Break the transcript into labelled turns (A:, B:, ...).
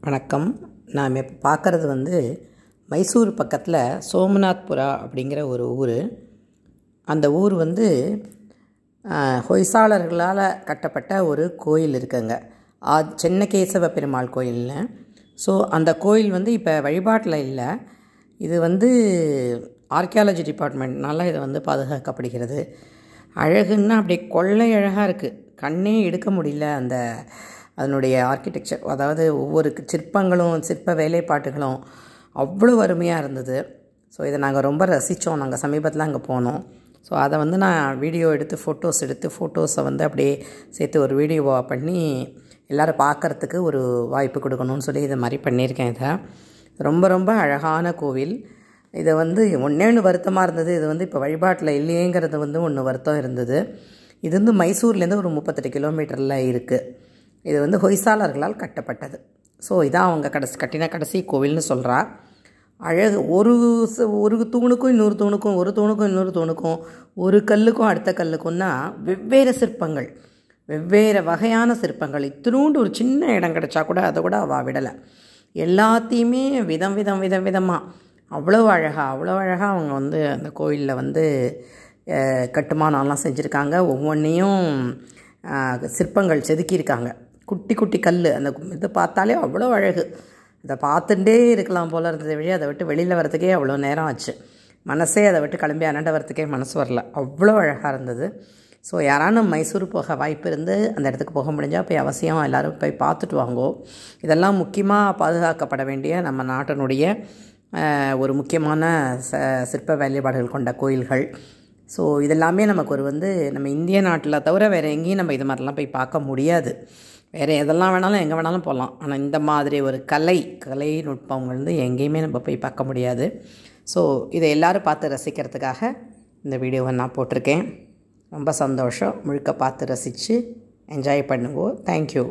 A: வணக்கம். நாம் இப்போ பார்க்குறது மைசூர் பக்கத்தில் சோமநாத்புரா அப்படிங்கிற ஒரு ஊர். அந்த ஊர் ஹொய்சாளர்களால் கட்டப்பட்ட ஒரு கோயில் இருக்குங்க. சென்னகேசவ பெருமாள் கோயில்னு. ஸோ அந்த கோயில் இப்போ வழிபாட்டில் இல்லை. இது ஆர்கியாலஜி டிபார்ட்மெண்ட்னால இது பாதுகாக்கப்படுகிறது. அழகுன்னா அப்படியே கொள்ளை அழகாக இருக்குது. கண்ணே எடுக்க முடியல. அதனுடைய ஆர்கிடெக்சர், அதாவது ஒவ்வொரு சிற்பங்களும் சிற்ப வேலைப்பாட்டுகளும் அவ்வளோ அருமையாக இருந்தது. ஸோ இதை நாங்கள் ரொம்ப ரசித்தோம். நாங்கள் சமீபத்தில் அங்கே போனோம். ஸோ அதை நான் வீடியோ எடுத்து ஃபோட்டோஸை அப்படியே சேர்த்து ஒரு வீடியோவாக பண்ணி எல்லோரும் பார்க்குறதுக்கு ஒரு வாய்ப்பு கொடுக்கணும்னு சொல்லி இதை மாதிரி பண்ணியிருக்கேன். இதை ரொம்ப ரொம்ப அழகான கோவில். இதை ஒன்று வருத்தமாக இருந்தது. இது இப்போ வழிபாட்டில் இல்லையேங்கிறது ஒன்று வருத்தம் இருந்தது. இது மைசூர்லேருந்து ஒரு 38 கிலோமீட்டரில் இருக்குது. இது ஹொய்சாளர்களால் கட்டப்பட்டது. ஸோ இதான் அவங்க கட்டின கடைசி கோவில்னு சொல்கிறா. அழகு. ஒரு தூணுக்கும் இன்னொரு தூணுக்கும், ஒரு தூணுக்கும் இன்னொரு தூணுக்கும், ஒரு கல்லுக்கும் அடுத்த கல்லுக்கும்னா வெவ்வேறு சிற்பங்கள், வெவ்வேறு வகையான சிற்பங்கள். இத்தினூண்டு ஒரு சின்ன இடம் கிடச்சா கூட அதை கூட அவள் விடலை. எல்லாத்தையுமே விதமாக அவ்வளோ அழகாக அவங்க அந்த கோயிலில் கட்டுமானம்லாம் செஞ்சுருக்காங்க. ஒவ்வொன்றையும் சிற்பங்கள் செதுக்கியிருக்காங்க. குட்டி குட்டி கல். இது பார்த்தாலே அவ்வளோ அழகு. அதை பார்த்துட்டே இருக்கலாம் போல் இருந்ததை வழி அதை விட்டு வெளியில் வரத்துக்கே அவ்வளோ நேரம் ஆச்சு. மனசே அதை விட்டு கிளம்பி அண்ணாண்ட வரத்துக்கே மனசு வரல. அவ்வளோ அழகாக இருந்தது. ஸோ யாரானும் மைசூர் போக வாய்ப்பு இருந்து அந்த இடத்துக்கு போக முடிஞ்சால் போய் அவசியம் எல்லோரும் போய் பார்த்துட்டு வாங்கோ. இதெல்லாம் முக்கியமாக பாதுகாக்கப்பட வேண்டிய நம்ம நாட்டினுடைய ஒரு முக்கியமான சிற்ப வேலைப்பாடுகள் கொண்ட கோயில்கள். ஸோ இதெல்லாமே நமக்கு நம்ம இந்திய நாட்டில் தவிர வேறு எங்கேயும் நம்ம இது மாதிரிலாம் போய் பார்க்க முடியாது. வேறு எதெல்லாம் வேணாலும் எங்கே வேணாலும் போகலாம். ஆனால் இந்த மாதிரி ஒரு கலை நுட்பம் எங்கேயுமே நம்ம போய் பார்க்க முடியாது. ஸோ இதை எல்லோரும் பார்த்து ரசிக்கிறதுக்காக இந்த வீடியோவை நான் போட்டிருக்கேன். ரொம்ப சந்தோஷம். முழுக்க பார்த்து ரசித்து என்ஜாய் பண்ணுவோம். தேங்க்யூ.